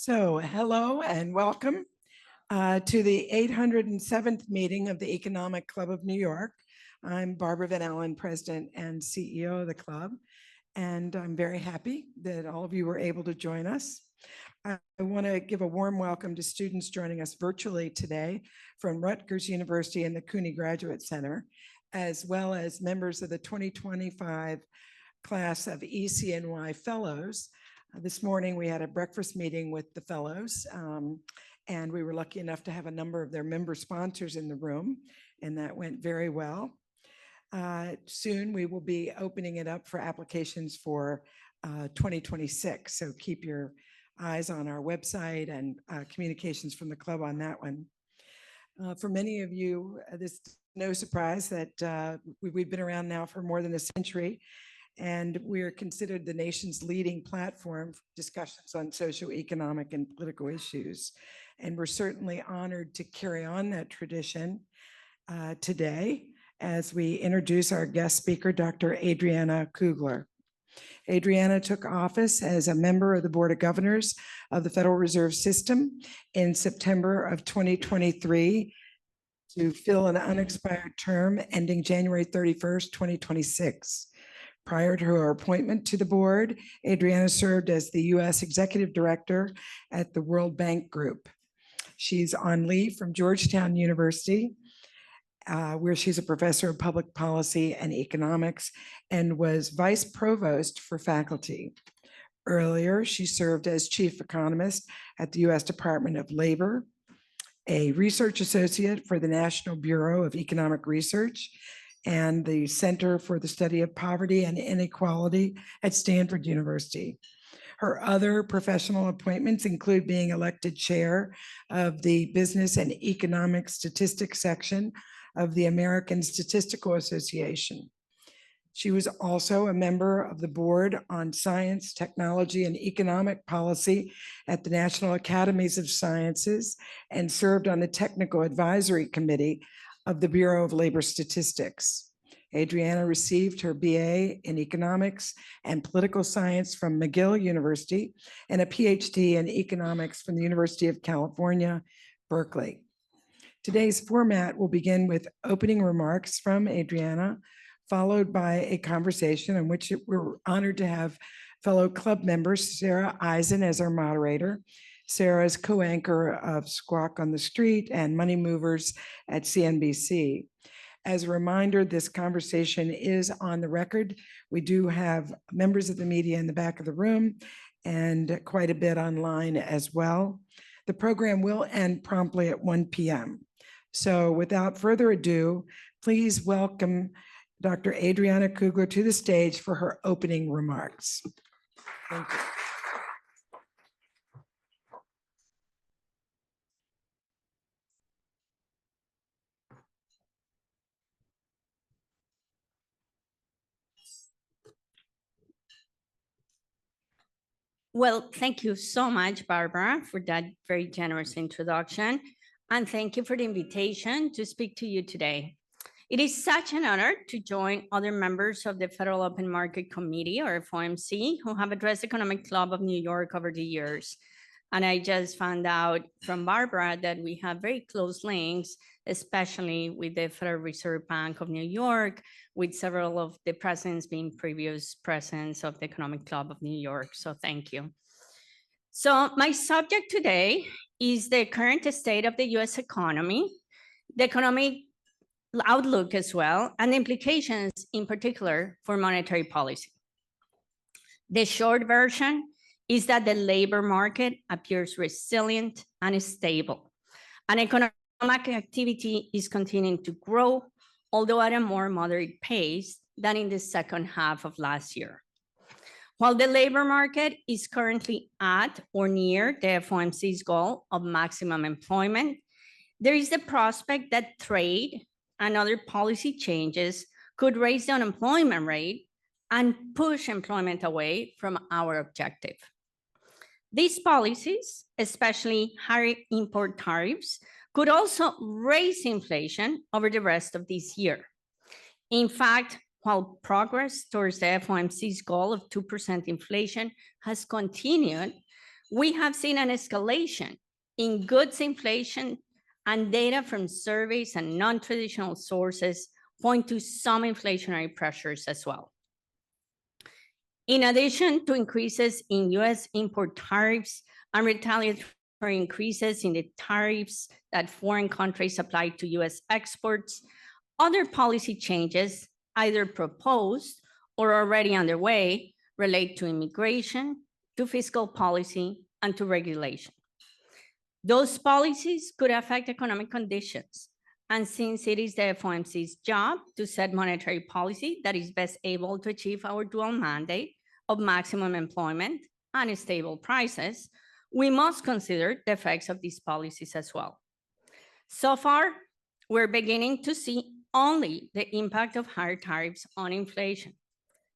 So, hello and welcome to the 807th meeting of the Economic Club of New York. I'm Barbara Van Allen, President and CEO of the club, and I'm very happy that all of you were able to join us. I want to give a warm welcome to students joining us virtually today from Rutgers University and the Cooney Graduate Center, as well as members of the 2025 class of ECNY Fellows. This morning, we had a breakfast meeting with the fellows, and we were lucky enough to have a number of their member sponsors in the room, and that went very well. Soon, we will be opening it up for applications for 2026, so keep your eyes on our website and communications from the club on that one. For many of you, this is no surprise that we've been around now for more than a century, and we are considered the nation's leading platform for discussions on socioeconomic and political issues. And we're certainly honored to carry on that tradition today as we introduce our guest speaker, Dr. Adriana Kugler. Adriana took office as a member of the Board of Governors of the Federal Reserve System in September of 2023 to fill an unexpired term ending January 31st, 2026. Prior to her appointment to the board, Adriana served as the U.S. Executive Director at the World Bank Group. She's on leave from Georgetown University, where she's a professor of public policy and economics and was vice provost for faculty. Earlier, she served as chief economist at the U.S. Department of Labor, a research associate for the National Bureau of Economic Research, and the Center for the Study of Poverty and Inequality at Stanford University. Her other professional appointments include being elected chair of the Business and Economic Statistics section of the American Statistical Association. She was also a member of the Board on Science, Technology, and Economic Policy at the National Academies of Sciences and served on the Technical Advisory Committee of the Bureau of Labor Statistics. Adriana received her BA in Economics and Political Science from McGill University and a PhD in Economics from the University of California, Berkeley. Today's format will begin with opening remarks from Adriana, followed by a conversation in which we're honored to have fellow club members, Sara Eisen as our moderator. Sara is co-anchor of Squawk on the Street and Money Movers at CNBC. As a reminder, this conversation is on the record. We do have members of the media in the back of the room and quite a bit online as well. The program will end promptly at 1 p.m. So without further ado, please welcome Dr. Adriana Kugler to the stage for her opening remarks. Thank you. Well, thank you so much, Barbara, for that very generous introduction. And thank you for the invitation to speak to you today. It is such an honor to join other members of the Federal Open Market Committee, or FOMC, who have addressed the Economic Club of New York over the years. And I just found out from Barbara that we have very close links, especially with the Federal Reserve Bank of New York, with several of the presidents being previous presidents of the Economic Club of New York. So thank you. So my subject today is the current state of the US economy, the economic outlook as well, and the implications in particular for monetary policy. The short version is that the labor market appears resilient and stable, and economic activity is continuing to grow, although at a more moderate pace than in the second half of last year. While the labor market is currently at or near the FOMC's goal of maximum employment, there is the prospect that trade and other policy changes could raise the unemployment rate and push employment away from our objective. These policies, especially higher import tariffs, could also raise inflation over the rest of this year. In fact, while progress towards the FOMC's goal of 2% inflation has continued, We have seen an escalation in goods inflation, and data from surveys and non-traditional sources point to some inflationary pressures as well. In addition to increases in US import tariffs and retaliatory increases in the tariffs that foreign countries apply to US exports, other policy changes, either proposed or already underway, relate to immigration, to fiscal policy, and to regulation. Those policies could affect economic conditions. And since it is the FOMC's job to set monetary policy that is best able to achieve our dual mandate of maximum employment and stable prices, we must consider the effects of these policies as well. So far, we're beginning to see only the impact of higher tariffs on inflation.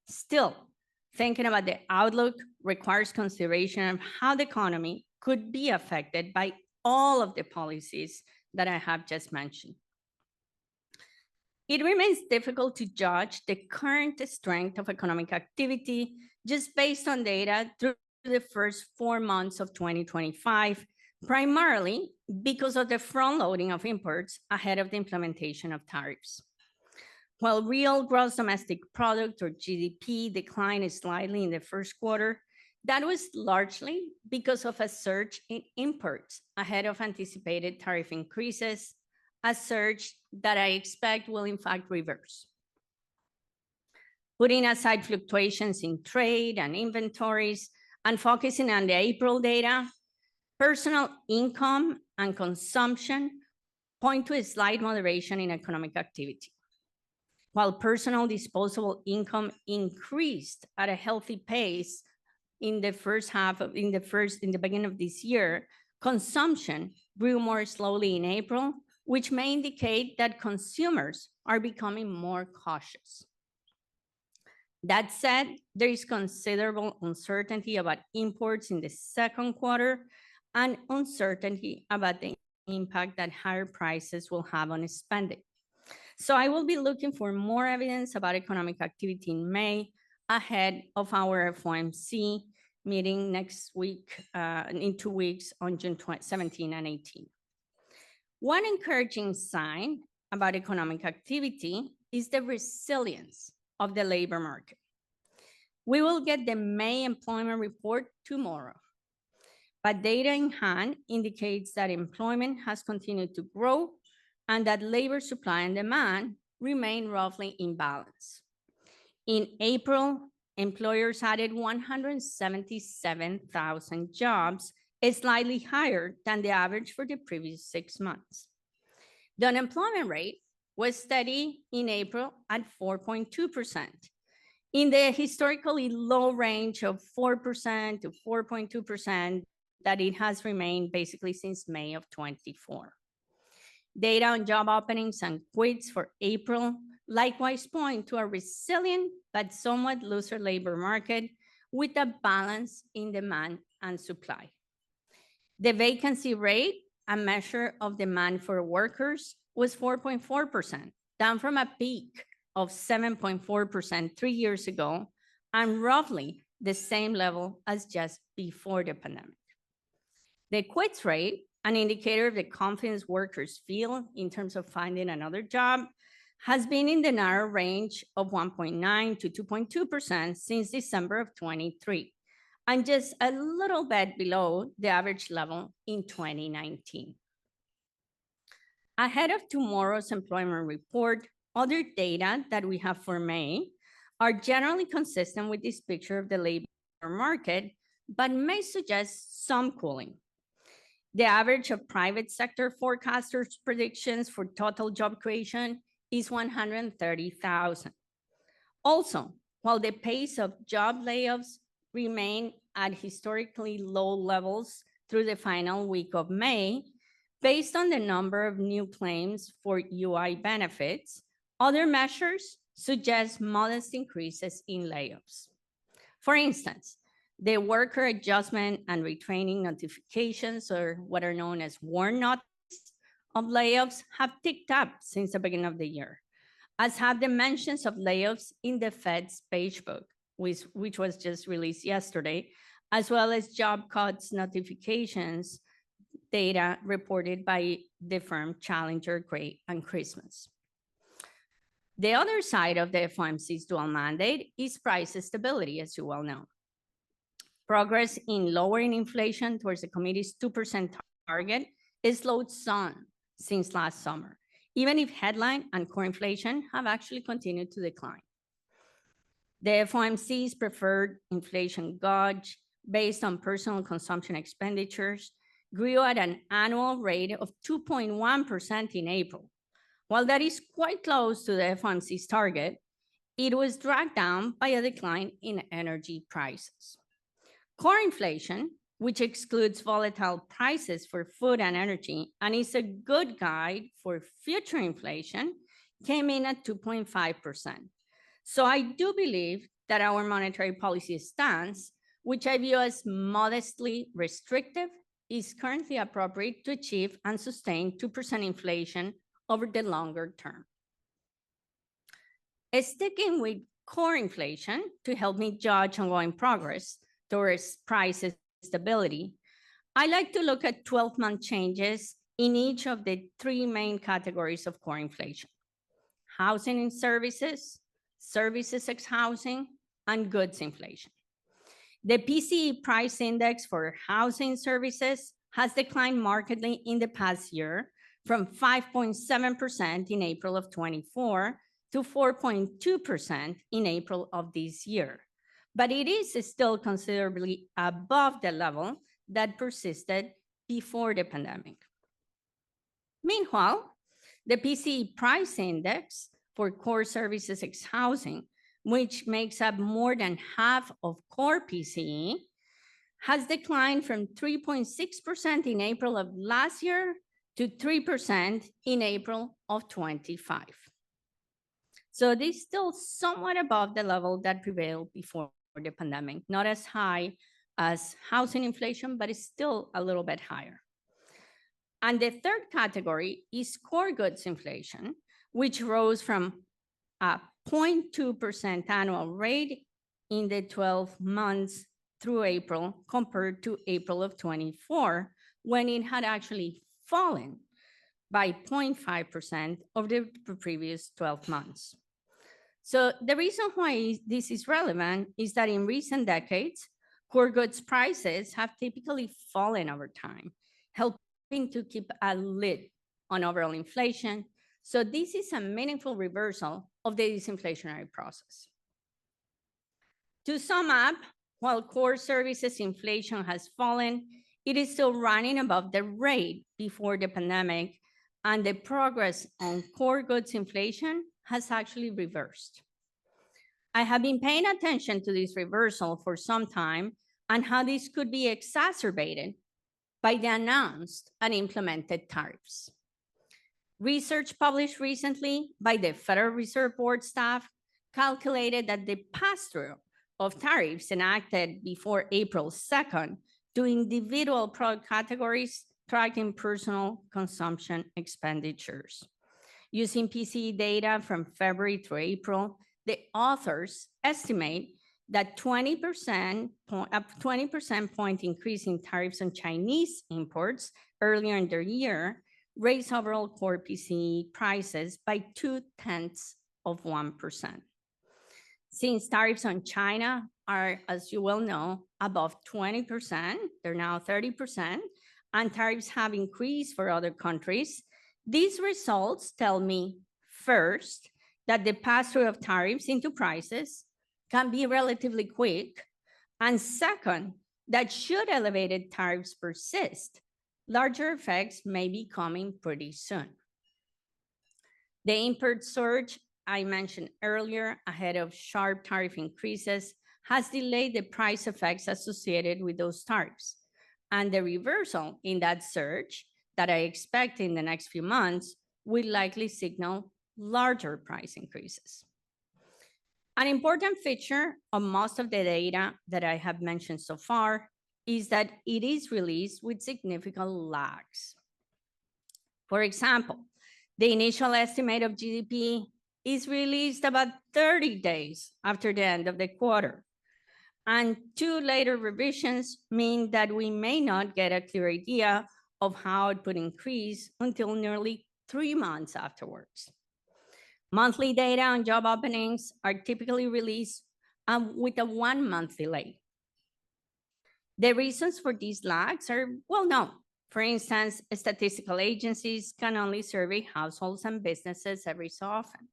Still, thinking about the outlook requires consideration of how the economy could be affected by all of the policies that I have just mentioned. It remains difficult to judge the current strength of economic activity just based on data through the first 4 months of 2025, primarily because of the front loading of imports ahead of the implementation of tariffs. While real gross domestic product or GDP declined slightly in the first quarter, that was largely because of a surge in imports ahead of anticipated tariff increases, a surge that I expect will in fact reverse. Putting aside fluctuations in trade and inventories and focusing on the April data, personal income and consumption point to a slight moderation in economic activity. While personal disposable income increased at a healthy pace in the beginning of this year, consumption grew more slowly in April, which may indicate that consumers are becoming more cautious. That said, there is considerable uncertainty about imports in the second quarter and uncertainty about the impact that higher prices will have on spending. So I will be looking for more evidence about economic activity in May ahead of our FOMC meeting next week, in 2 weeks on June 17 and 18. One encouraging sign about economic activity is the resilience of the labor market. We will get the May employment report tomorrow, but data in hand indicates that employment has continued to grow and that labor supply and demand remain roughly in balance. In April, employers added 177,000 jobs, slightly higher than the average for the previous 6 months. The unemployment rate was steady in April at 4.2%, in the historically low range of 4% to 4.2% that it has remained basically since May of 24. Data on job openings and quits for April likewise point to a resilient but somewhat looser labor market with a balance in demand and supply. The vacancy rate, a measure of demand for workers, was 4.4%, down from a peak of 7.4% 3 years ago, and roughly the same level as just before the pandemic. The quits rate, an indicator of the confidence workers feel in terms of finding another job, has been in the narrow range of 1.9 to 2.2% since December of 23, and just a little bit below the average level in 2019. Ahead of tomorrow's employment report, other data that we have for May are generally consistent with this picture of the labor market, but may suggest some cooling. The average of private sector forecasters' predictions for total job creation is 130,000. Also, while the pace of job layoffs remain at historically low levels through the final week of May, based on the number of new claims for UI benefits, other measures suggest modest increases in layoffs. For instance, the worker adjustment and retraining notifications, or what are known as warn notices of layoffs, have ticked up since the beginning of the year, as have the mentions of layoffs in the Fed's page book, which was just released yesterday, as well as job cuts notifications data reported by the firm Challenger, Gray, and Christmas. The other side of the FOMC's dual mandate is price stability, as you well know. Progress in lowering inflation towards the committee's 2% target is slowed some since last summer, even if headline and core inflation have actually continued to decline. The FOMC's preferred inflation gauge based on personal consumption expenditures grew at an annual rate of 2.1% in April. While that is quite close to the FOMC's target, it was dragged down by a decline in energy prices. Core inflation, which excludes volatile prices for food and energy and is a good guide for future inflation, came in at 2.5%. So I do believe that our monetary policy stance, which I view as modestly restrictive, is currently appropriate to achieve and sustain 2% inflation over the longer term. Sticking with core inflation to help me judge ongoing progress towards price stability, I like to look at 12-month changes in each of the three main categories of core inflation: housing and services, services ex housing, and goods inflation. The PCE price index for housing services has declined markedly in the past year from 5.7% in April of 24 to 4.2% in April of this year. But it is still considerably above the level that persisted before the pandemic. Meanwhile, the PCE price index for core services ex housing, which makes up more than half of core PCE, has declined from 3.6% in April of last year to 3% in April of 25. So this is still somewhat above the level that prevailed before the pandemic, not as high as housing inflation, but it's still a little bit higher. And the third category is core goods inflation, which rose from a 0.2% annual rate in the 12 months through April compared to April of 24, when it had actually fallen by 0.5% over the previous 12 months. So the reason why this is relevant is that in recent decades, core goods prices have typically fallen over time, helping to keep a lid on overall inflation. So this is a meaningful reversal of the disinflationary process. To sum up, while core services inflation has fallen, it is still running above the rate before the pandemic, and the progress on core goods inflation has actually reversed. I have been paying attention to this reversal for some time and how this could be exacerbated by the announced and implemented tariffs. Research published recently by the Federal Reserve Board staff calculated that the pass-through of tariffs enacted before April 2nd to individual product categories tracking personal consumption expenditures. Using PCE data from February through April, the authors estimate that a 20% point increase in tariffs on Chinese imports earlier in the year raised overall core PCE prices by 0.2%. Since tariffs on China are, as you well know, above 20%, they're now 30%, and tariffs have increased for other countries, these results tell me, first, that the pass-through of tariffs into prices can be relatively quick, and second, that should elevated tariffs persist, larger effects may be coming pretty soon. The import surge I mentioned earlier ahead of sharp tariff increases has delayed the price effects associated with those tariffs. And the reversal in that surge that I expect in the next few months will likely signal larger price increases. An important feature of most of the data that I have mentioned so far is that it is released with significant lags. For example, the initial estimate of GDP is released about 30 days after the end of the quarter. And 2 later revisions mean that we may not get a clear idea of how it would increase until nearly 3 months afterwards. Monthly data on job openings are typically released with a 1-month delay. The reasons for these lags are well known. For instance, statistical agencies can only survey households and businesses every so often.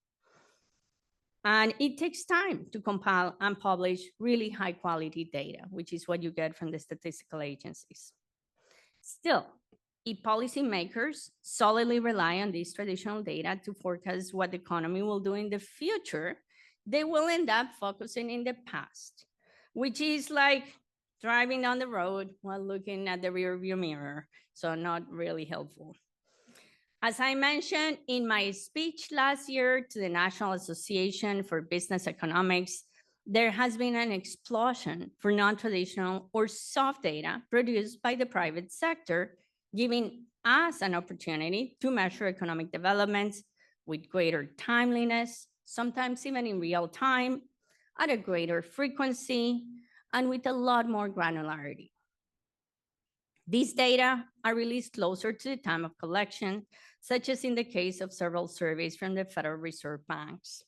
And it takes time to compile and publish really high quality data, which is what you get from the statistical agencies. Still, if policymakers solidly rely on this traditional data to forecast what the economy will do in the future, they will end up focusing in the past, which is like driving down the road while looking at the rearview mirror, so not really helpful. As I mentioned in my speech last year to the National Association for Business Economics, there has been an explosion for non-traditional or soft data produced by the private sector, giving us an opportunity to measure economic developments with greater timeliness, sometimes even in real time, at a greater frequency, and with a lot more granularity. These data are released closer to the time of collection, such as in the case of several surveys from the Federal Reserve banks.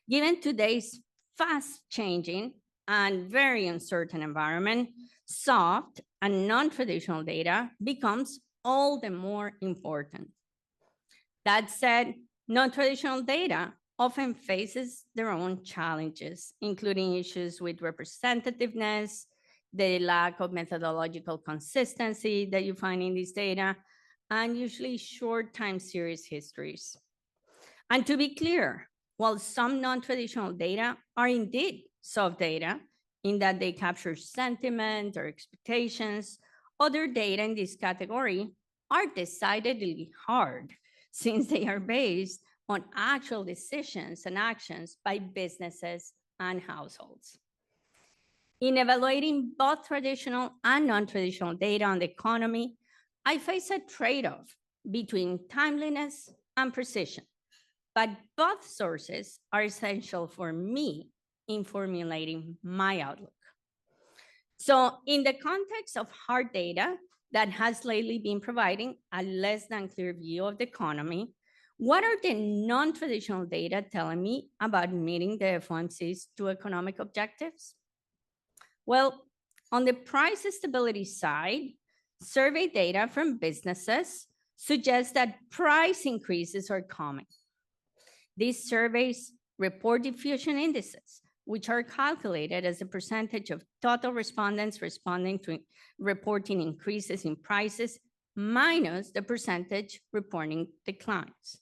Given today's fast-changing and very uncertain environment, soft and non-traditional data becomes all the more important. That said, non-traditional data often faces their own challenges, including issues with representativeness, the lack of methodological consistency that you find in this data, and usually short time series histories. And to be clear, while some non-traditional data are indeed soft data, in that they capture sentiment or expectations, other data in this category are decidedly hard, since they are based on actual decisions and actions by businesses and households. In evaluating both traditional and non-traditional data on the economy, I face a trade-off between timeliness and precision, but both sources are essential for me in formulating my outlook. So in the context of hard data that has lately been providing a less than clear view of the economy, what are the non-traditional data telling me about meeting the FOMC's 2 economic objectives? Well, on the price stability side, survey data from businesses suggests that price increases are coming. These surveys report diffusion indices, which are calculated as a percentage of total respondents responding to reporting increases in prices minus the percentage reporting declines.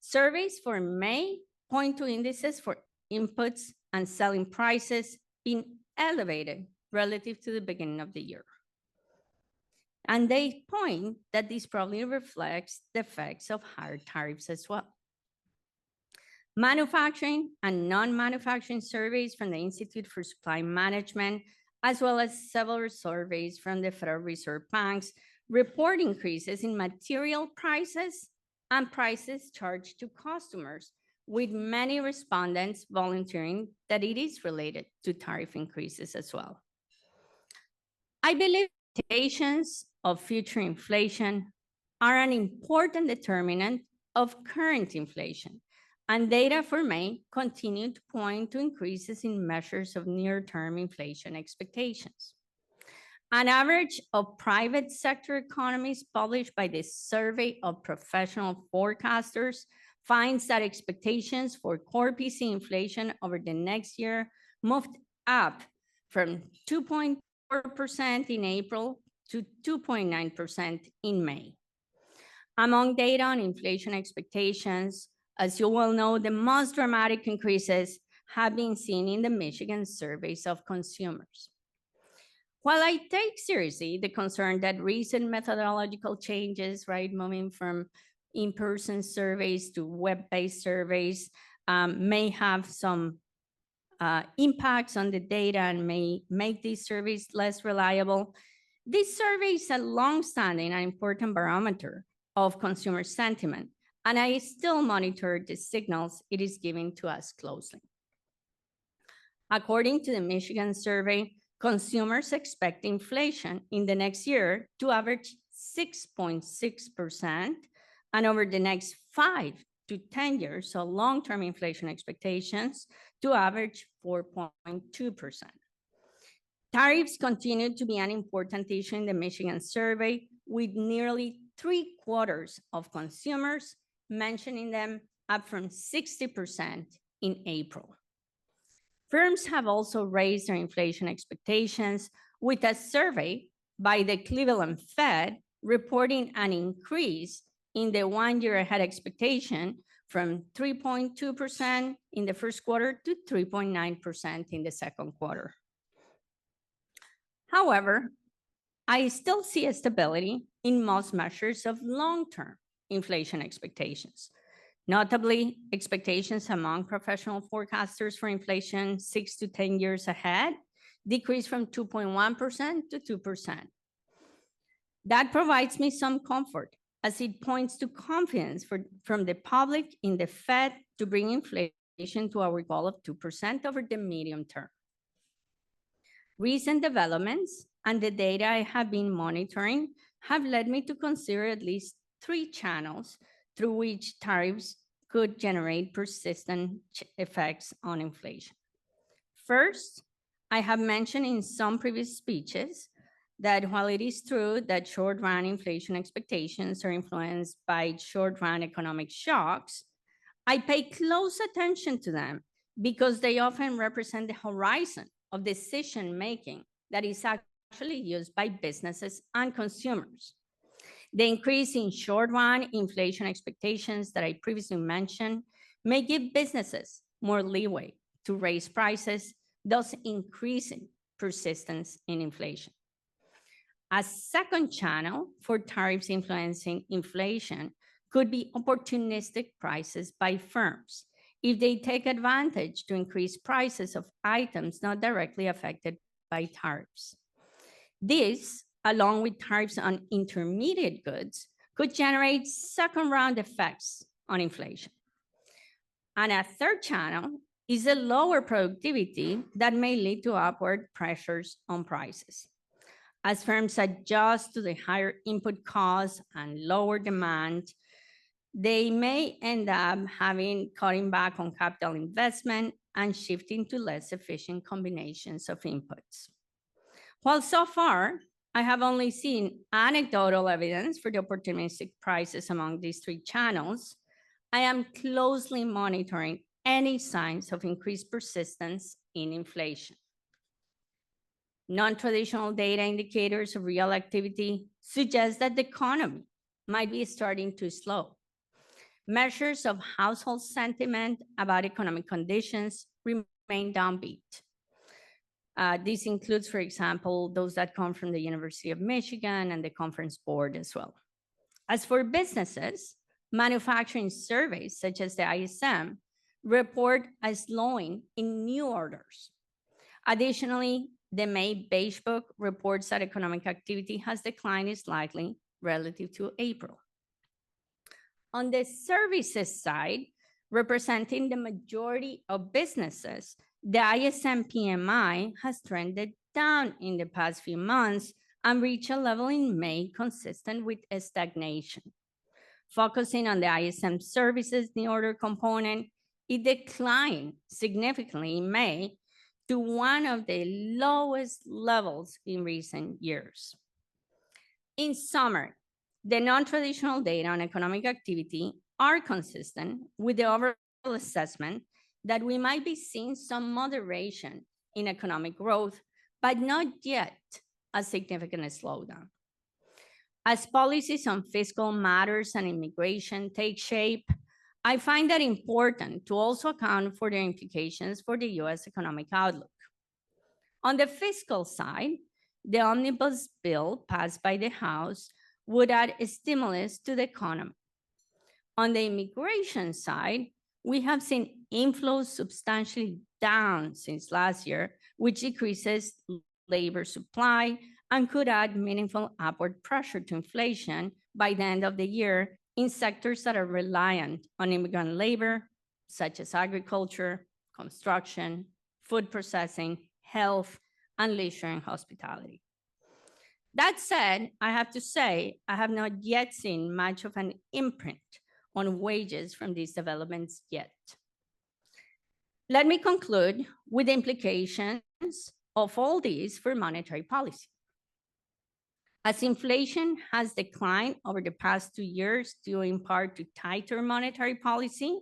Surveys for May point to indices for inputs and selling prices being elevated relative to the beginning of the year. And they point that this probably reflects the effects of higher tariffs as well. Manufacturing and non-manufacturing surveys from the Institute for Supply Management, as well as several surveys from the Federal Reserve banks, report increases in material prices and prices charged to customers, with many respondents volunteering that it is related to tariff increases as well. I believe expectations of future inflation are an important determinant of current inflation, and data for May continue to point to increases in measures of near-term inflation expectations. An average of private sector economies published by the Survey of Professional Forecasters finds that expectations for core PCE inflation over the next year moved up from 2.4% in April to 2.9% in May. Among data on inflation expectations, as you well know, the most dramatic increases have been seen in the Michigan surveys of consumers. While I take seriously the concern that recent methodological changes, right, moving from in-person surveys to web-based surveys may have some impacts on the data and may make these surveys less reliable, this survey is a long-standing and important barometer of consumer sentiment, and I still monitor the signals it is giving to us closely. According to the Michigan survey, consumers expect inflation in the next year to average 6.6%, and over the next 5 to 10 years, so long-term inflation expectations, to average 4.2%. Tariffs continue to be an important issue in the Michigan survey, with nearly 3/4 of consumers mentioning them, up from 60% in April. Firms have also raised their inflation expectations, with a survey by the Cleveland Fed reporting an increase in the 1 year ahead expectation from 3.2% in the first quarter to 3.9% in the second quarter. However, I still see a stability in most measures of long-term inflation expectations. Notably, expectations among professional forecasters for inflation 6 to 10 years ahead decreased from 2.1% to 2%. That provides me some comfort, as it points to confidence from the public in the Fed to bring inflation to our goal of 2% over the medium term. Recent developments and the data I have been monitoring have led me to consider at least 3 channels through which tariffs could generate persistent effects on inflation. First, I have mentioned in some previous speeches that while it is true that short-run inflation expectations are influenced by short-run economic shocks, I pay close attention to them because they often represent the horizon of decision-making that is actually used by businesses and consumers. The increase in short-run inflation expectations that I previously mentioned may give businesses more leeway to raise prices, thus increasing persistence in inflation. A second channel for tariffs influencing inflation could be opportunistic prices by firms, if they take advantage to increase prices of items not directly affected by tariffs. This, along with tariffs on intermediate goods, could generate second-round effects on inflation. And a third channel is a lower productivity that may lead to upward pressures on prices. As firms adjust to the higher input costs and lower demand, they may end up cutting back on capital investment and shifting to less efficient combinations of inputs. While so far, I have only seen anecdotal evidence for the opportunistic prices among these 3 channels, I am closely monitoring any signs of increased persistence in inflation. Non-traditional data indicators of real activity suggest that the economy might be starting to slow. Measures of household sentiment about economic conditions remain downbeat. This includes, for example, those that come from the University of Michigan and the Conference Board as well. As for businesses, manufacturing surveys such as the ISM report a slowing in new orders. Additionally, the May Beige Book reports that economic activity has declined slightly relative to April. On the services side, representing the majority of businesses, the ISM PMI has trended down in the past few months and reached a level in May consistent with a stagnation. Focusing on the ISM services new order component, it declined significantly in May to one of the lowest levels in recent years. In summary, the non-traditional data on economic activity are consistent with the overall assessment that we might be seeing some moderation in economic growth, but not yet a significant slowdown. As policies on fiscal matters and immigration take shape, I find that important to also account for their implications for the US economic outlook. On the fiscal side, the omnibus bill passed by the House would add a stimulus to the economy. On the immigration side, we have seen inflows substantially down since last year, which decreases labor supply and could add meaningful upward pressure to inflation by the end of the year in sectors that are reliant on immigrant labor, such as agriculture, construction, food processing, health, and leisure and hospitality. That said, I have to say, I have not yet seen much of an imprint on wages from these developments yet. Let me conclude with the implications of all these for monetary policy. As inflation has declined over the past 2 years due in part to tighter monetary policy,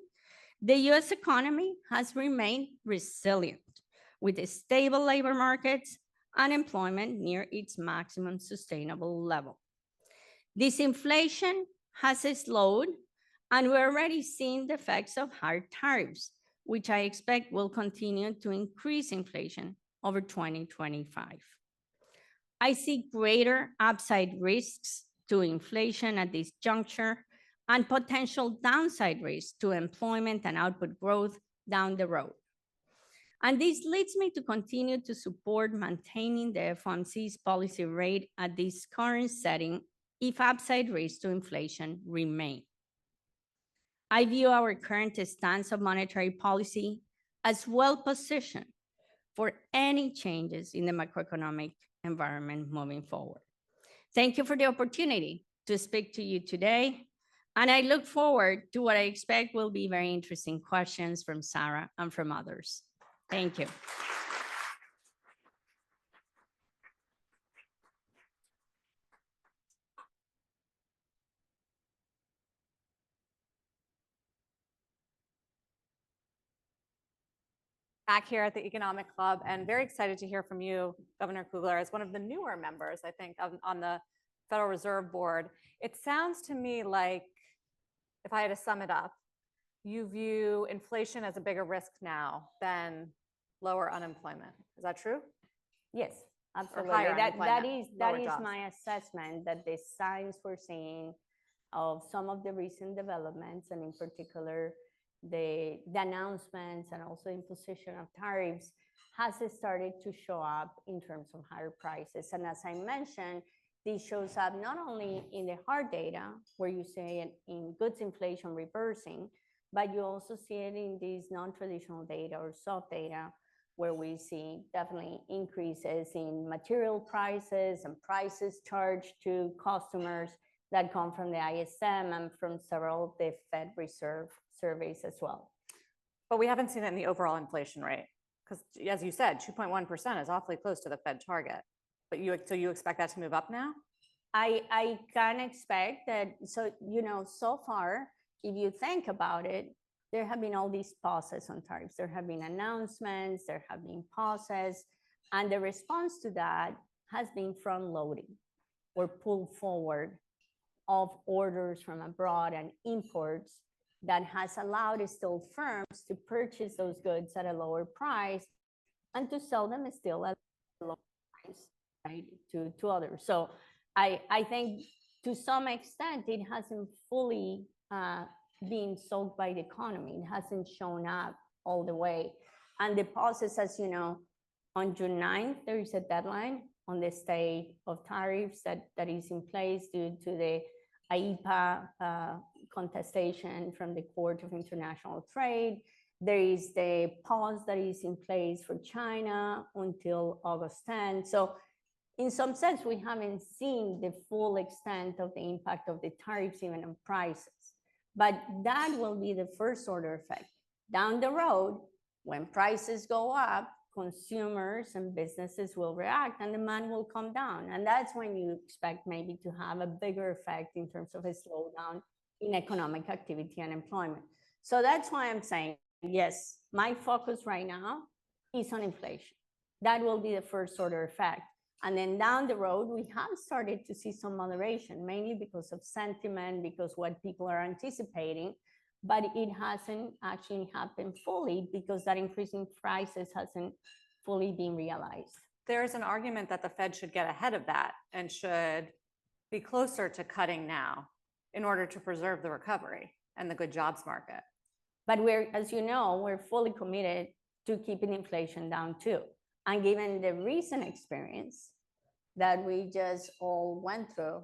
the US economy has remained resilient with stable labor markets, unemployment near its maximum sustainable level. This inflation has slowed, and we're already seeing the effects of higher tariffs, which I expect will continue to increase inflation over 2025. I see greater upside risks to inflation at this juncture and potential downside risks to employment and output growth down the road. And this leads me to continue to support maintaining the FOMC's policy rate at this current setting if upside risks to inflation remain. I view our current stance of monetary policy as well positioned for any changes in the macroeconomic environment moving forward. Thank you for the opportunity to speak to you today, and I look forward to what I expect will be very interesting questions from Sara and from others. Thank you. Back here at the Economic Club, and very excited to hear from you, Governor Kugler, as one of the newer members, I think, on the Federal Reserve Board. It sounds to me like, if I had to sum it up, you view inflation as a bigger risk now than lower unemployment. Is that true? Yes, absolutely. higher That unemployment, is lower jobs. my assessment, that the signs we're seeing of some of the recent developments, and in particular, the announcements and also imposition of tariffs has started to show up in terms of higher prices. And as I mentioned, this shows up not only in the hard data, where you see it in goods inflation reversing, but you also see it in these non-traditional data or soft data, where we see definitely increases in material prices and prices charged to customers that come from the ISM and from several of the Fed Reserve surveys as well. But we haven't seen it in the overall inflation rate, because as you said, 2.1% is awfully close to the Fed target. But so you expect that to move up now? I can expect that. So, so far, if you think about it, there have been all these pauses on tariffs. There have been announcements, there have been pauses, and the response to that has been front loading or pull forward of orders from abroad and imports that has allowed still firms to purchase those goods at a lower price and to sell them still at a lower price, right, to others. So I think to some extent it hasn't fully been sold by the economy. It hasn't shown up all the way. And the process, as you know, on June 9th, there is a deadline on the state of tariffs that is in place due to the AIPA contestation from the Court of International Trade. There is the pause that is in place for China until August 10th. So in some sense, we haven't seen the full extent of the impact of the tariffs even on prices. But that will be the first order effect. Down the road, when prices go up, consumers and businesses will react and demand will come down. And that's when you expect maybe to have a bigger effect in terms of a slowdown in economic activity and employment. So that's why I'm saying, yes, my focus right now is on inflation. That will be the first order effect. And then down the road, we have started to see some moderation, mainly because of sentiment, because what people are anticipating, but it hasn't actually happened fully because that increase in prices hasn't fully been realized. There's an argument that the Fed should get ahead of that and should be closer to cutting now in order to preserve the recovery and the good jobs market. But as you know, we're fully committed to keeping inflation down too. And given the recent experience that we just all went through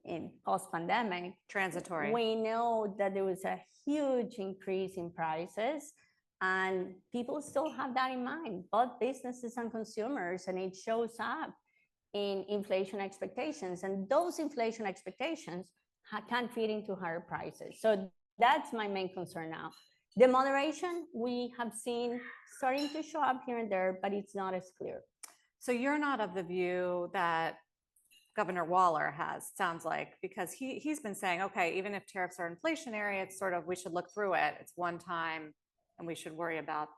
in post-pandemic, transitory, we know that there was a huge increase in prices And people still have that in mind, both businesses and consumers, and it shows up in inflation expectations. And those inflation expectations can feed into higher prices. So that's my main concern now. The moderation we have seen starting to show up here and there, but it's not as clear. So you're not of the view that Governor Waller has, sounds like, because he's been saying, okay, even if tariffs are inflationary, it's sort of, we should look through it. It's one time and we should worry about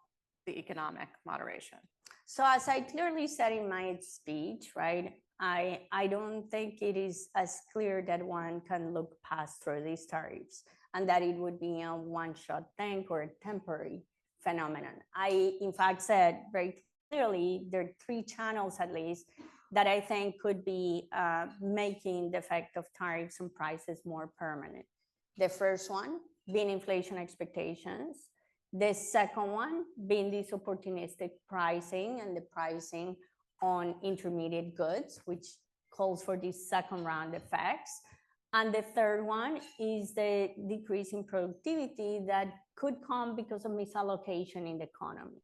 the economic moderation. So as I clearly said in my speech, right, I don't think it is as clear that one can look past through these tariffs and that it would be a one-shot thing or a temporary phenomenon. I, in fact, said very clearly there are 3 channels at least that I think could be making the effect of tariffs and prices more permanent. The first one being inflation expectations. The second one being this opportunistic pricing and the pricing on intermediate goods, which calls for these second round effects. And the third one is the decrease in productivity that could come because of misallocation in the economy.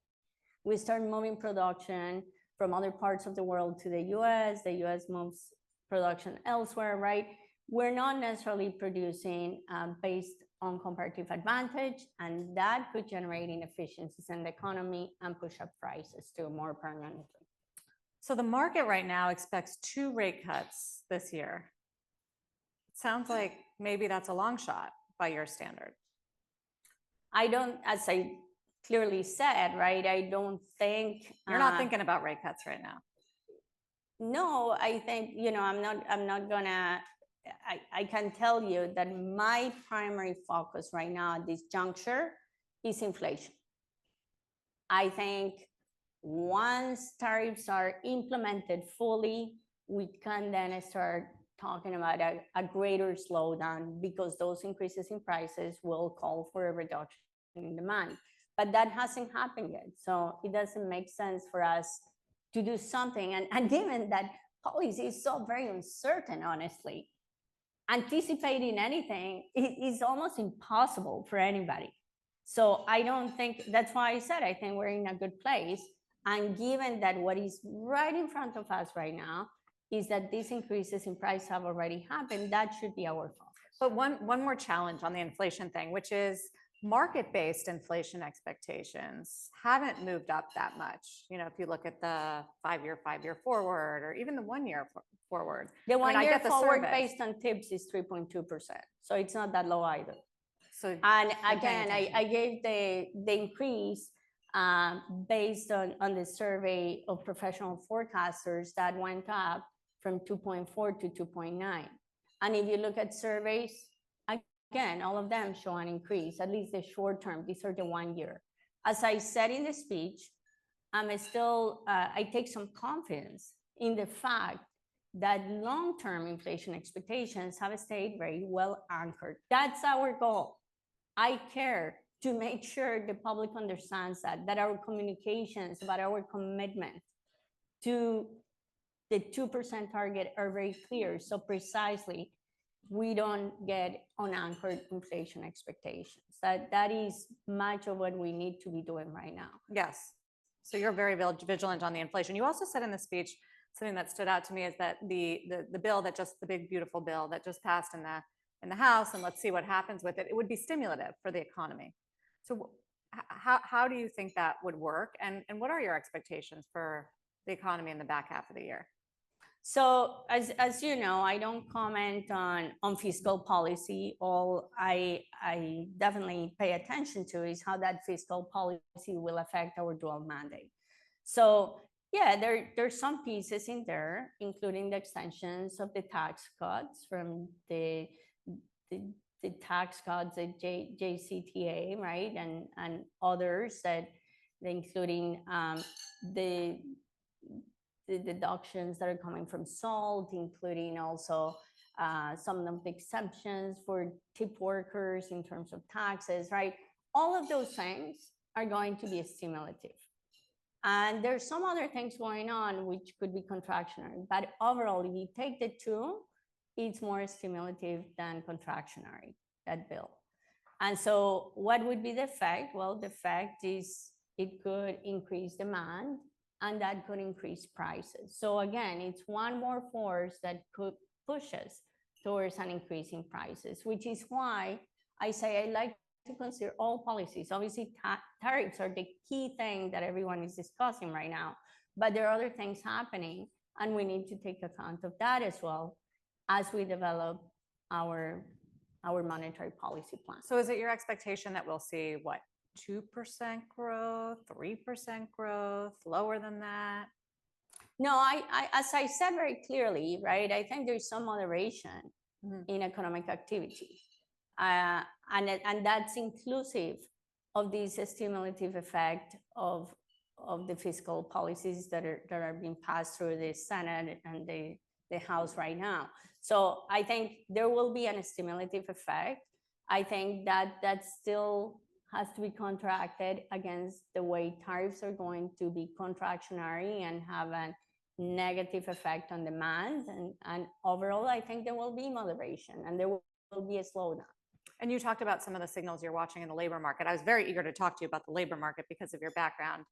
We start moving production from other parts of the world to the US moves production elsewhere, right? We're not necessarily producing based on comparative advantage, and that could generate inefficiencies in the economy and push up prices to more permanently. So the market right now expects 2 rate cuts this year. It sounds like maybe that's a long shot by your standard. I don't, as I clearly said, right, I don't think you're not thinking about rate cuts right now. No, I think, you know, I'm not gonna, I can tell you that my primary focus right now at this juncture is inflation. I think once tariffs are implemented fully, we can then start talking about a greater slowdown because those increases in prices will call for a reduction in demand. But that hasn't happened yet. So it doesn't make sense for us to do something. And given that policy is so very uncertain, honestly, anticipating anything is almost impossible for anybody. So I don't think, that's why I said, I think we're in a good place. And given that what is right in front of us right now is that these increases in price have already happened, that should be our focus. But one more challenge on the inflation thing, which is market-based inflation expectations haven't moved up that much. You know, if you look at the 5-year forward, or even the 1-year forward. The 1-year forward service based on tips is 3.2%. So it's not that low either. So, and again, I gave the increase based on the survey of professional forecasters that went up from 2.4 to 2.9. And if you look at surveys, again, all of them show an increase, at least the short term. These are the 1 year. As I said in the speech, I'm still, I take some confidence in the fact that long-term inflation expectations have stayed very well anchored. That's our goal. I care to make sure the public understands that our communications about our commitment to the 2% target are very clear. So precisely, we don't get unanchored inflation expectations. That is much of what we need to be doing right now. Yes. So you're very vigilant on the inflation. You also said in the speech, something that stood out to me is that the bill that just, the big beautiful bill that just passed in the House, and let's see what happens with it, it would be stimulative for the economy. So how do you think that would work? And what are your expectations for the economy in the back half of the year? So as you know, I don't comment on fiscal policy. All I definitely pay attention to is how that fiscal policy will affect our dual mandate. So yeah, there's some pieces in there, including the extensions of the tax cuts from the tax cuts at JCTA, right, and others that, including the deductions that are coming from SALT, including also some of the exemptions for tip workers in terms of taxes, right? All of those things are going to be stimulative. And there's some other things going on which could be contractionary, but overall, if you take the two, it's more stimulative than contractionary, that bill. And so what would be the effect? Well, the effect is it could increase demand and that could increase prices. So again, it's one more force that could push us towards an increase in prices, which is why I say I like to consider all policies. Obviously, tariffs are the key thing that everyone is discussing right now, but there are other things happening, and we need to take account of that as well as we develop our monetary policy plan. So is it your expectation that we'll see what, 2% growth, 3% growth, lower than that? No, as I said very clearly, right, I think there's some moderation in economic activity. And that's inclusive of this stimulative effect of the fiscal policies that are being passed through the Senate and the House right now. So I think there will be an stimulative effect. I think that still has to be contracted against the way tariffs are going to be contractionary and have a negative effect on demand. And overall, I think there will be moderation and there will be a slowdown. And you talked about some of the signals you're watching in the labor market. I was very eager to talk to you about the labor market because of your background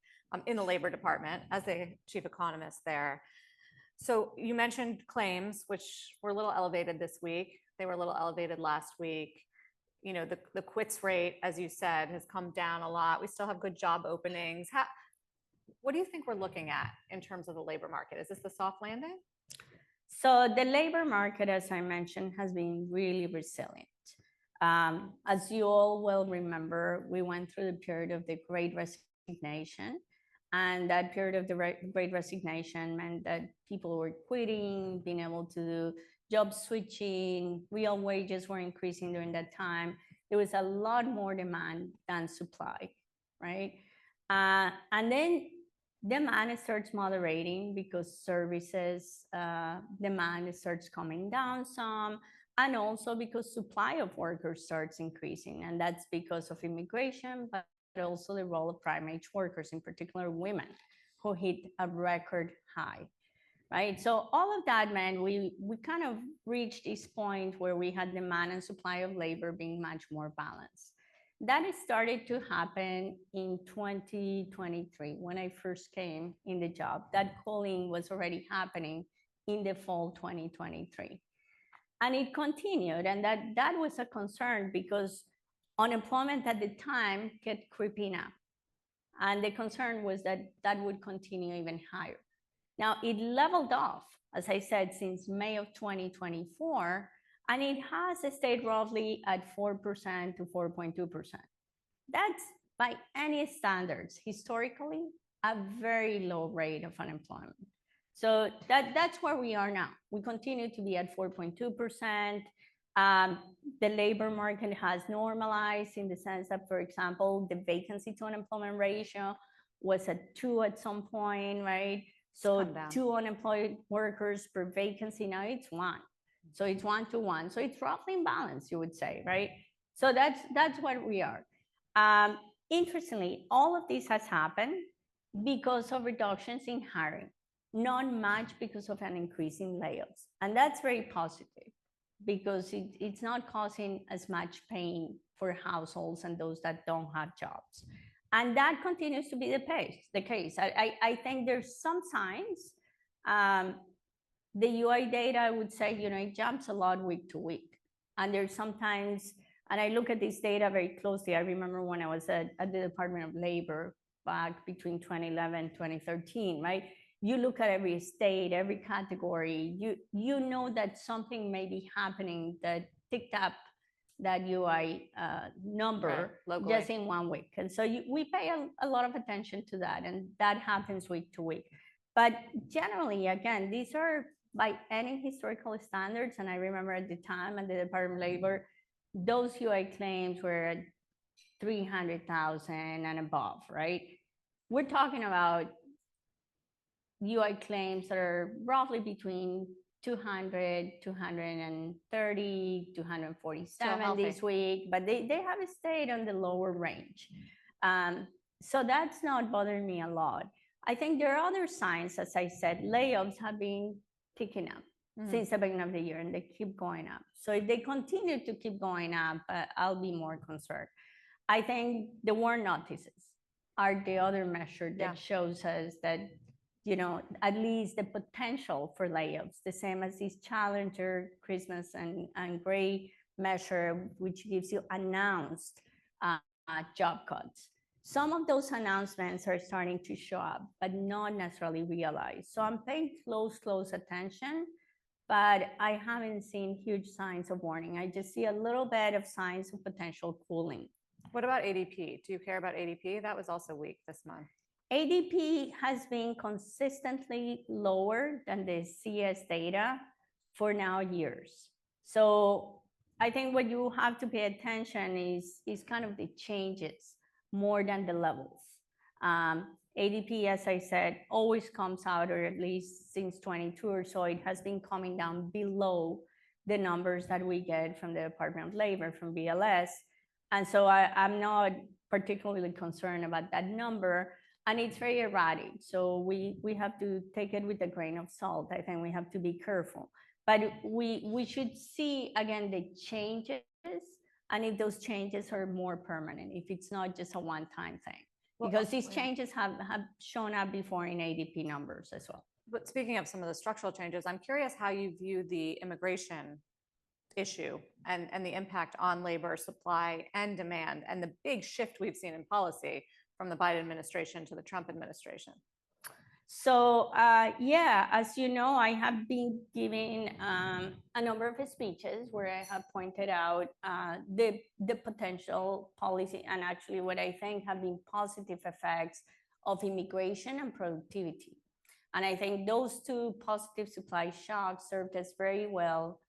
in the labor department as the chief economist there. So you mentioned claims, which were a little elevated this week. They were a little elevated last week. You know, the quits rate, as you said, has come down a lot. We still have good job openings. What do you think we're looking at in terms of the labor market? Is this the soft landing? So the labor market, as I mentioned, has been really resilient. As you all will remember, we went through the period of the Great Resignation, and that period of the Great Resignation meant that people were quitting, being able to do job switching, real wages were increasing during that time. There was a lot more demand than supply, right? And then demand starts moderating because services demand starts coming down some, and also because supply of workers starts increasing. And that's because of immigration, but also the role of primary age workers, in particular women, who hit a record high, right? So all of that meant we kind of reached this point where we had demand and supply of labor being much more balanced. That started to happen in 2023 when I first came in the job. That cooling was already happening in the fall 2023. And it continued, and that was a concern because unemployment at the time kept creeping up. And the concern was that that would continue even higher. Now, it leveled off, as I said, since May of 2024, and it has stayed roughly at 4% to 4.2%. That's, by any standards, historically, a very low rate of unemployment. So that's where we are now. We continue to be at 4.2%. The labor market has normalized in the sense that, for example, the vacancy to unemployment ratio was at 2 at some point, right? So 2 unemployed workers per vacancy, now it's 1. So it's 1 to 1. So it's roughly in balance, you would say, right? So that's what we are. Interestingly, all of this has happened because of reductions in hiring, not much because of an increase in layoffs. And that's very positive because it's not causing as much pain for households and those that don't have jobs. And that continues to be the case. I think there's some signs. The UI data, I would say, it jumps a lot week to week. And there's sometimes, and I look at this data very closely. I remember when I was at the Department of Labor back between 2011 and 2013, right? You look at every state, every category, you know that something may be happening that ticked up that UI number just in 1 week. And so we pay a lot of attention to that, and that happens week to week. But generally, again, these are by any historical standards, and I remember at the time at the Department of Labor, those UI claims were at 300,000 and above, right? We're talking about UI claims that are roughly between 200, 230, 247 this week, but they have stayed on the lower range. So that's not bothering me a lot. I think there are other signs, as I said, layoffs have been picking up. since the beginning of the year, and they keep going up. So if they continue to keep going up, I'll be more concerned. I think the war notices are the other measure that shows us that, at least the potential for layoffs, the same as this Challenger, Christmas, and Gray measure, which gives you announced job cuts. Some of those announcements are starting to show up, but not necessarily realized. So I'm paying close attention, but I haven't seen huge signs of warning. I just see a little bit of signs of potential cooling. What about ADP? Do you care about ADP? That was also weak this month. ADP has been consistently lower than the CS data for now years. So I think what you have to pay attention is kind of the changes more than the levels. ADP, as I said, always comes out, or at least since 22 or so, it has been coming down below the numbers that we get from the Department of Labor, from BLS. And so I'm not particularly concerned about that number. And it's very erratic. So we have to take it with a grain of salt. I think we have to be careful. But we should see, again, the changes, and if those changes are more permanent, if it's not just a one-time thing. Because these changes have shown up before in ADP numbers as well. But speaking of some of the structural changes, I'm curious how you view the immigration issue and the impact on labor supply and demand, and the big shift we've seen in policy from the Biden administration to the Trump administration. So as you know, I have been giving a number of speeches where I have pointed out the potential policy and actually what I think have been positive effects of immigration and productivity. And I think those two positive supply shocks served us very well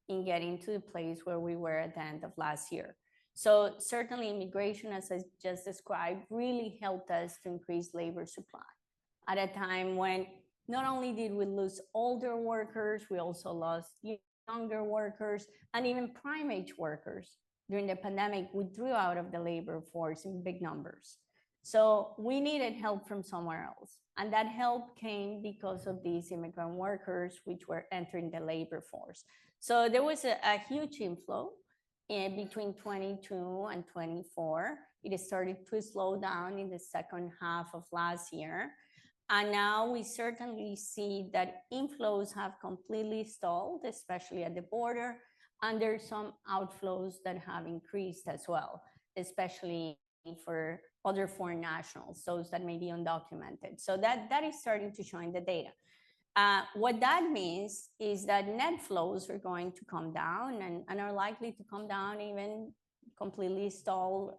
in getting to the place where we were at the end of last year. So certainly immigration, as I just described, really helped us to increase labor supply at a time when not only did we lose older workers, we also lost younger workers and even prime age workers. During the pandemic, we drew out of the labor force in big numbers. So we needed help from somewhere else. And that help came because of these immigrant workers, which were entering the labor force. So there was a huge inflow in between 22 and 24. It started to slow down in the second half of last year. And now we certainly see that inflows have completely stalled, especially at the border. And there's some outflows that have increased as well, especially for other foreign nationals, those that may be undocumented. So that is starting to show in the data. What that means is that net flows are going to come down and are likely to come down, even completely stall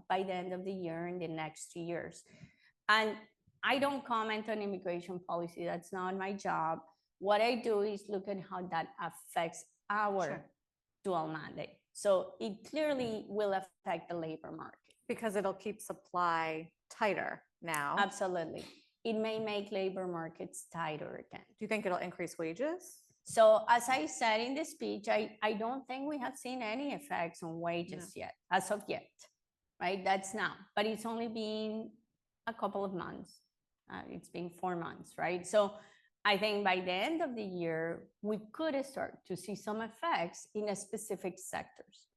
by the end of the year in the next 2 years. And I don't comment on immigration policy. That's not my job. What I do is look at how that affects our dual mandate. So it clearly will affect the labor market. Because it'll keep supply tighter now. Absolutely. It may make labor markets tighter again. Do you think it'll increase wages? So as I said in the speech, I don't think we have seen any effects on wages yet, as of yet, right? That's now, but it's only been a couple of months. It's been 4 months, right? So I think by the end of the year, we could start to see some effects in a specific sectors.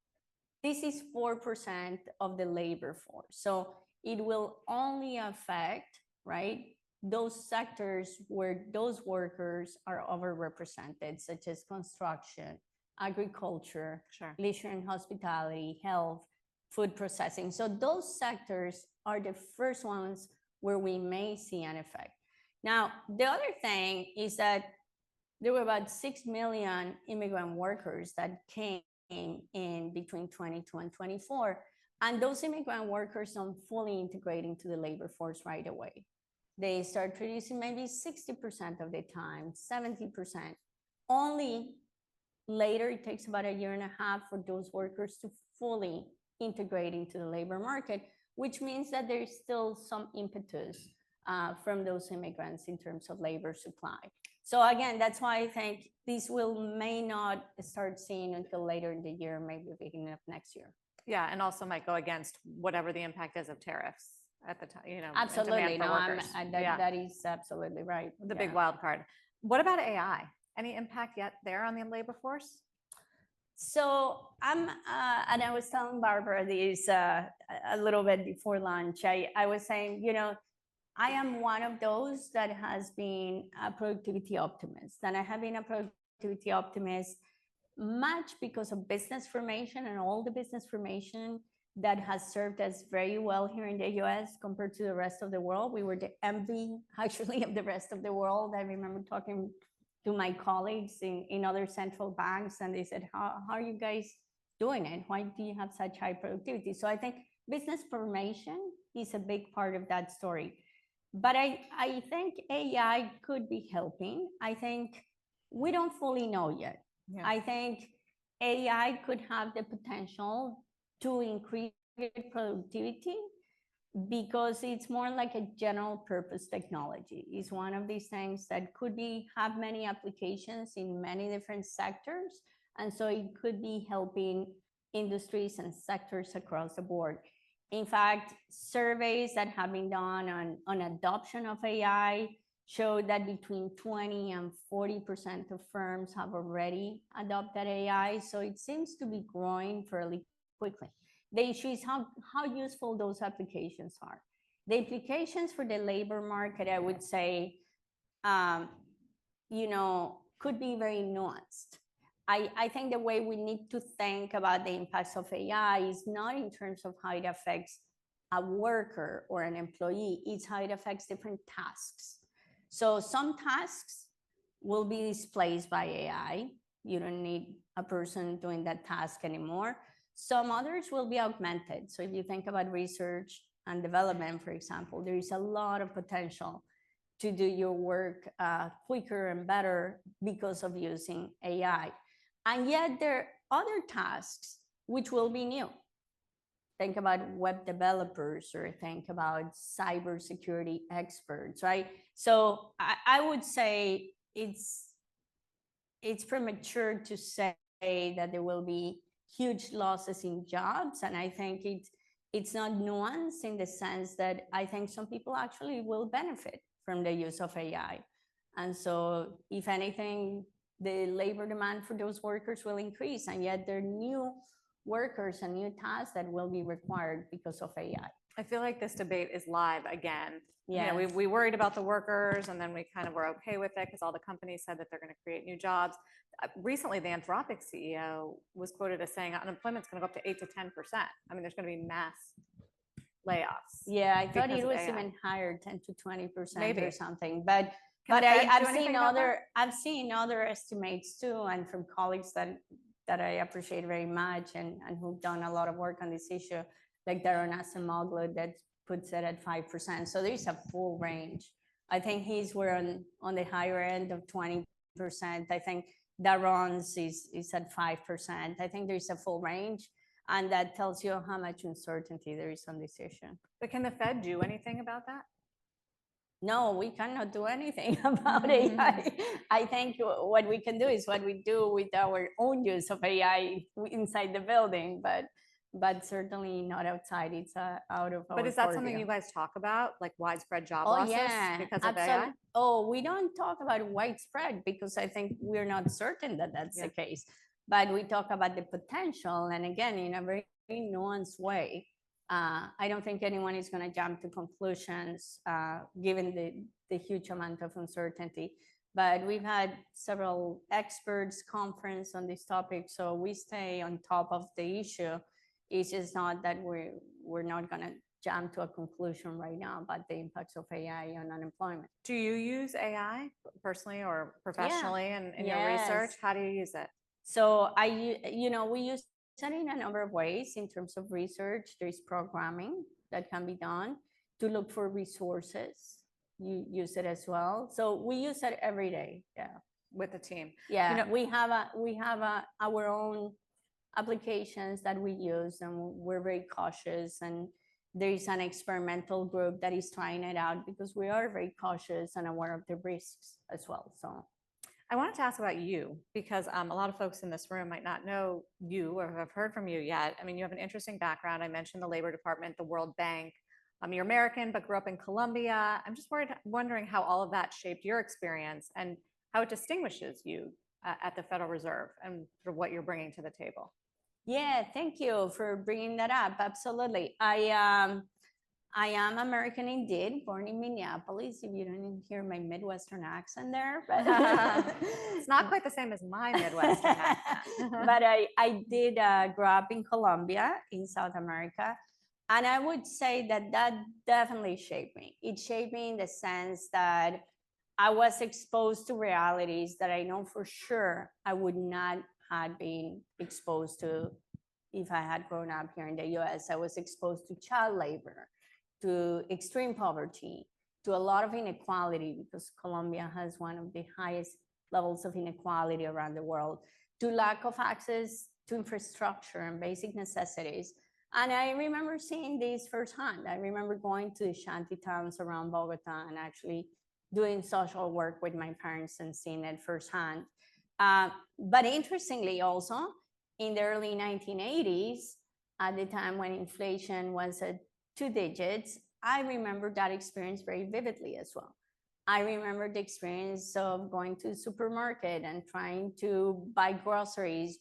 This is 4% of the labor force. So it will only affect, right, those sectors where those workers are overrepresented, such as construction, agriculture, leisure and hospitality, health, food processing. So those sectors are the first ones where we may see an effect. Now, the other thing is that there were about 6 million immigrant workers that came in between 22 and 24. And those immigrant workers don't fully integrate into the labor force right away. They start producing maybe 60% of the time, 70%. Only later, it takes about 1.5 years for those workers to fully integrate into the labor market, which means that there's still some impetus from those immigrants in terms of labor supply. So again, that's why I think these may not start seeing until later in the year, maybe beginning of next year. Yeah, and also might go against whatever the impact is of tariffs at the time, Absolutely, no, that is absolutely right. The big wild card. What about AI? Any impact yet there on the labor force? So and I was telling Barbara this a little bit before lunch. I was saying, I am one of those that has been a productivity optimist, and I have been a productivity optimist much because of business formation and all the business formation that has served us very well here in the US compared to the rest of the world. We were the envy, actually, of the rest of the world. I remember talking to my colleagues in other central banks, and they said, how are you guys doing it? Why do you have such high productivity? So I think business formation is a big part of that story. But I think AI could be helping. I think we don't fully know yet. Yeah. I think AI could have the potential to increase productivity because it's more like a general purpose technology. It's one of these things that could have many applications in many different sectors. And so it could be helping industries and sectors across the board. In fact, surveys that have been done on adoption of AI show that between 20 and 40% of firms have already adopted AI. So it seems to be growing fairly quickly. The issue is how useful those applications are. The implications for the labor market, I would say, could be very nuanced. I think the way we need to think about the impacts of AI is not in terms of how it affects a worker or an employee, it's how it affects different tasks. So some tasks will be displaced by AI. You don't need a person doing that task anymore. Some others will be augmented. So if you think about research and development, for example, there is a lot of potential to do your work quicker and better because of using AI. And yet there are other tasks which will be new. Think about web developers or think about cybersecurity experts, right? So I would say it's premature to say that there will be huge losses in jobs. And I think it's not nuanced in the sense that I think some people actually will benefit from the use of AI. And so if anything, the labor demand for those workers will increase, and yet there are new workers and new tasks that will be required because of AI. I feel like this debate is live again. Yeah. We worried about the workers, and then we kind of were okay with it because all the companies said that they're going to create new jobs. Recently, the Anthropic CEO was quoted as saying unemployment's going to go up to 8 to 10%. I mean, there's going to be mass layoffs. Yeah, I thought it was even higher, 10 to 20% Maybe. Or something. But I've seen other estimates too, and from colleagues that I appreciate very much and who've done a lot of work on this issue, like Adriana Kugler that puts it at 5%. So there's a full range. I think we're on the higher end of 20%. I think Daron's is at 5%. I think there's a full range, and that tells you how much uncertainty there is on this issue. But can the Fed do anything about that? No, we cannot do anything about AI. I think what we can do is what we do with our own use of AI inside the building, but certainly not outside. It's out of our But is that purview. something you guys talk about, like widespread job losses because of AI? Oh, we don't talk about widespread because I think we're not certain that that's the case. But we talk about the potential, and again, in a very nuanced way. I don't think anyone is going to jump to conclusions given the huge amount of uncertainty. But we've had several experts conference on this topic, so we stay on top of the issue. It's just not that we're not going to jump to a conclusion right now about the impacts of AI on unemployment. Do you use AI personally or professionally in your research? How do you use it? So we use it in a number of ways. In terms of research, there's programming that can be done to look for resources. You use it as well. So we use it every day. Yeah, with the team. Yeah, we have our own applications that we use, and we're very cautious. And there is an experimental group that is trying it out because we are very cautious and aware of the risks as well. So I wanted to ask about you because a lot of folks in this room might not know you or have heard from you yet. I mean, you have an interesting background. I mentioned the Labor Department, the World Bank. You're American, but grew up in Colombia. I'm just wondering how all of that shaped your experience and how it distinguishes you at the Federal Reserve and sort of what you're bringing to the table. Yeah, thank you for bringing that up. Absolutely. I am American indeed, born in Minneapolis. If you didn't hear my Midwestern accent there, but It's not quite the same as my Midwestern accent. but I did grow up in Colombia, in South America. And I would say that that definitely shaped me. It shaped me in the sense that I was exposed to realities that I know for sure I would not have been exposed to if I had grown up here in the US. I was exposed to child labor, to extreme poverty, to a lot of inequality, because Colombia has one of the highest levels of inequality around the world, to lack of access to infrastructure and basic necessities. And I remember seeing these firsthand. I remember going to the shanty towns around Bogota and actually doing social work with my parents and seeing it firsthand. But interestingly also, in the early 1980s, at the time when inflation was at 2 digits, I remember that experience very vividly as well. I remember the experience of going to the supermarket and trying to buy groceries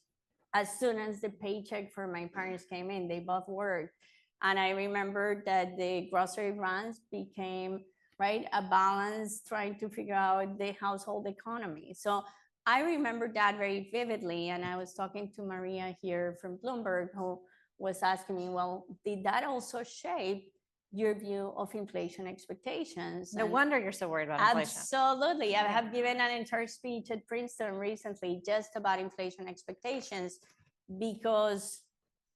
as soon as the paycheck for my parents came in. They both worked. And I remember that the grocery runs became, right, a balance trying to figure out the household economy. So I remember that very vividly. And I was talking to Maria here from Bloomberg, who was asking me, well, did that also shape your view of inflation expectations? No wonder you're so worried about inflation. Absolutely. I have given an entire speech at Princeton recently just about inflation expectations because,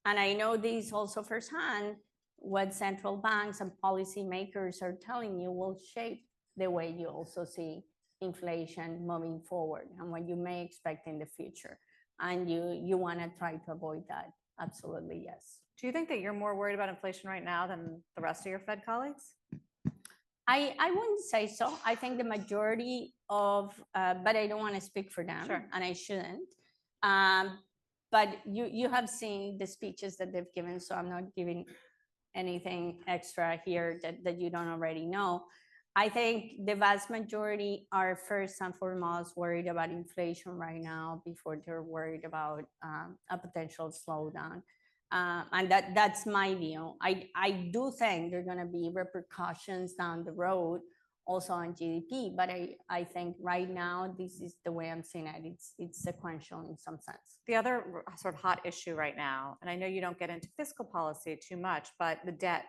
and I know this also firsthand, what central banks and policymakers are telling you will shape the way you also see inflation moving forward and what you may expect in the future. And you want to try to avoid that. Absolutely, yes. Do you think that you're more worried about inflation right now than the rest of your Fed colleagues? I wouldn't say so. I think the majority of, but I don't want to speak for them, Sure. and I shouldn't. But you have seen the speeches that they've given, so I'm not giving anything extra here that you don't already know. I think the vast majority are first and foremost worried about inflation right now before they're worried about a potential slowdown. And that's my view. I do think there are going to be repercussions down the road also on GDP, but I think right now this is the way I'm seeing it. It's sequential in some sense. The other sort of hot issue right now, and I know you don't get into fiscal policy too much, but the debt,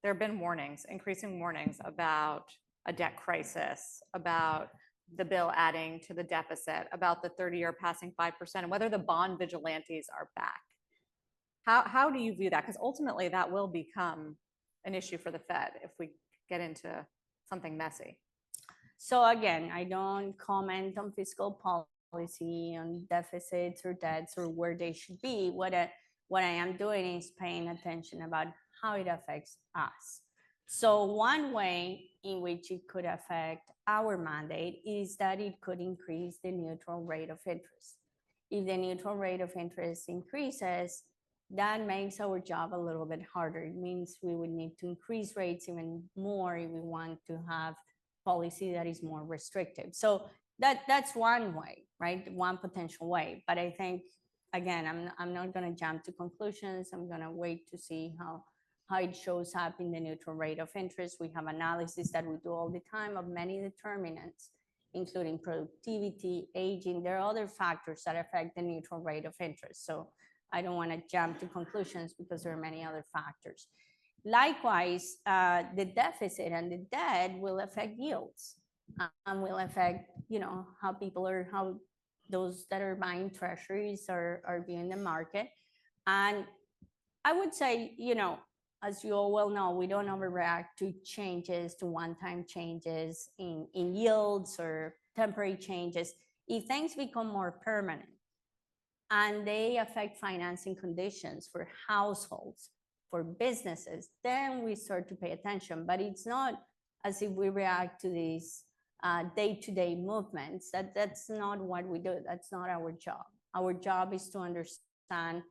there have been warnings, increasing warnings about a debt crisis, about the bill adding to the deficit, about the 30-year passing 5%, and whether the bond vigilantes are back. How do you view that? Because ultimately that will become an issue for the Fed if we get into something messy. So again, I don't comment on fiscal policy, on deficits or debts or where they should be. What I am doing is paying attention about how it affects us. So one way in which it could affect our mandate is that it could increase the neutral rate of interest. If the neutral rate of interest increases, that makes our job a little bit harder. It means we would need to increase rates even more if we want to have policy that is more restrictive. So that's one way, right? One potential way. But I think, again, I'm not going to jump to conclusions. I'm going to wait to see how it shows up in the neutral rate of interest. We have analysis that we do all the time of many determinants, including productivity, aging. There are other factors that affect the neutral rate of interest. So I don't want to jump to conclusions because there are many other factors. Likewise, the deficit and the debt will affect yields and will affect, how people are, how those that are buying treasuries are viewing the market. And I would say, as you all well know, we don't overreact to changes, to one-time changes in yields or temporary changes. If things become more permanent, and they affect financing conditions for households, for businesses, then we start to pay attention. But it's not as if we react to these day-to-day movements. That's not what we do. That's not our job. Our job is to understand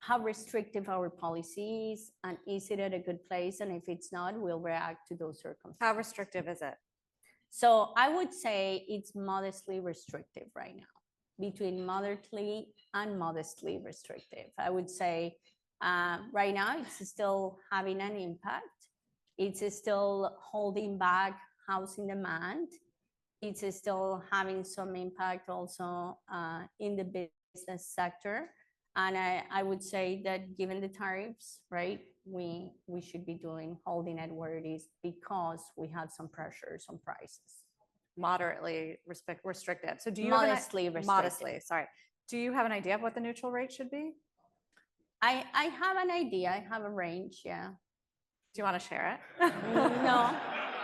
how restrictive our policy is, and is it at a good place? And if it's not, we'll react to those circumstances. How restrictive is it? So I would say it's modestly restrictive right now, between moderately and modestly restrictive. I would say right now it's still having an impact. It's still holding back housing demand. It's still having some impact also in the business sector. And I would say that given the tariffs, right, we should be holding it where it is because we have some pressures on prices. Moderately restrictive. So do you Modestly have restrictive. modestly, sorry. Do you have an idea of what the neutral rate should be? I have an idea. I have a range, yeah. Do you want to share it?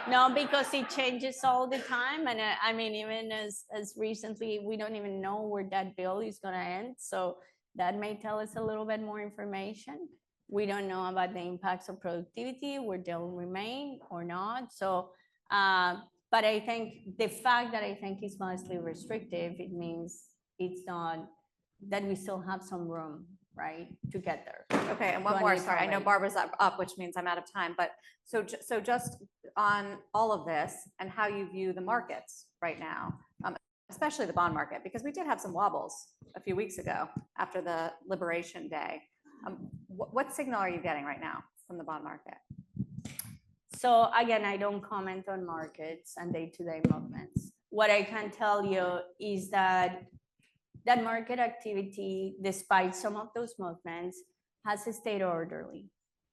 No, because it changes all the time. And I mean, even as recently, we don't even know where that bill is going to end. So that may tell us a little bit more information. We don't know about the impacts of productivity, where they'll remain or not. So, but I think the fact that I think it's mostly restrictive, it means it's not, that we still have some room, right, to get there. Okay, and one more, sorry, I know Barbara's up, which means I'm out of time, but so just on all of this and how you view the markets right now, especially the bond market, because we did have some wobbles a few weeks ago after the Liberation Day. What signal are you getting right now from the bond market? So again, I don't comment on markets and day-to-day movements. What I can tell you is that market activity, despite some of those movements, has stayed orderly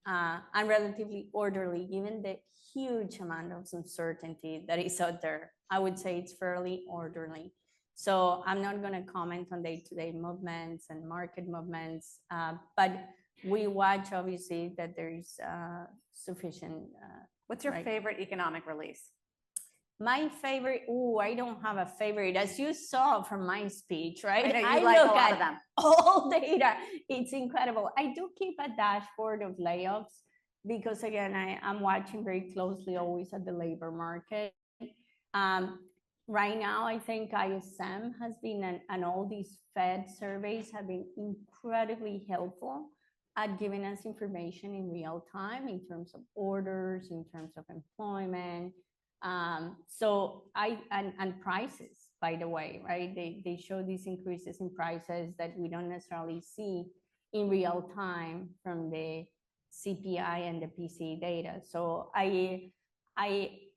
and relatively orderly, given the huge amount of uncertainty that is out there. I would say it's fairly orderly. So I'm not going to comment on day-to-day movements and market movements, but we watch, obviously, that there is sufficient. What's your favorite economic release? My favorite, I don't have a favorite. As you saw from my speech, right? I know you like a lot of them. All data. It's incredible. I do keep a dashboard of layoffs because, again, I'm watching very closely always at the labor market. Right now, I think ISM has been, and all these Fed surveys have been incredibly helpful at giving us information in real time in terms of orders, in terms of employment. So and prices, by the way, right? They show these increases in prices that we don't necessarily see in real time from the CPI and the PCE data. So I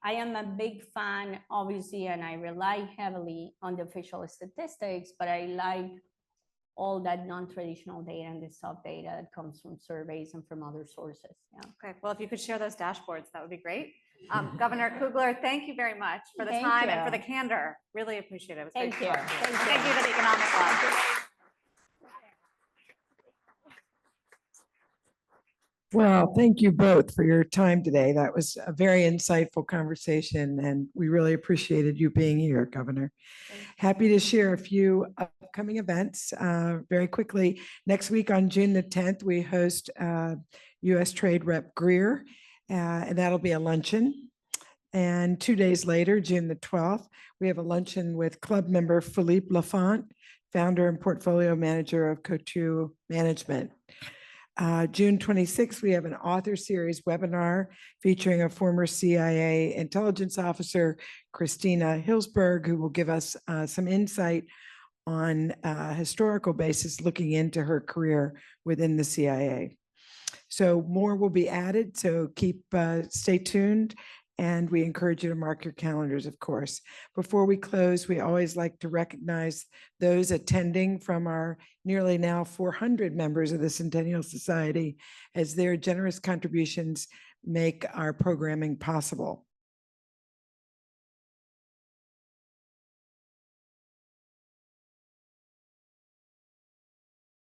am a big fan, obviously, and I rely heavily on the official statistics, but I like all that non-traditional data and the soft data that comes from surveys and from other sources. Yeah. Okay, well, if you could share those dashboards, that would be great. Governor Kugler, thank you very much for the time and for the candor. Really appreciate it. It was Thank you. Thank you to the Economic Club. Well, thank you both for your time today. That was a very insightful conversation, and we really appreciated you being here, Governor. Happy to share a few upcoming events very quickly. Next week on June the 10th, we host U.S. Trade Rep Greer, and that'll be a luncheon. And 2 days later, June the 12th, we have a luncheon with club member Philippe Lafont, founder and portfolio manager of Couture Management. June 26th, we have an author series webinar featuring a former CIA intelligence officer, Christina Hillsberg, who will give us some insight on a historical basis looking into her career within the CIA. So more will be added, so stay tuned. And we encourage you to mark your calendars, of course. Before we close, we always like to recognize those attending from our nearly now 400 members of the Centennial Society, as their generous contributions make our programming possible.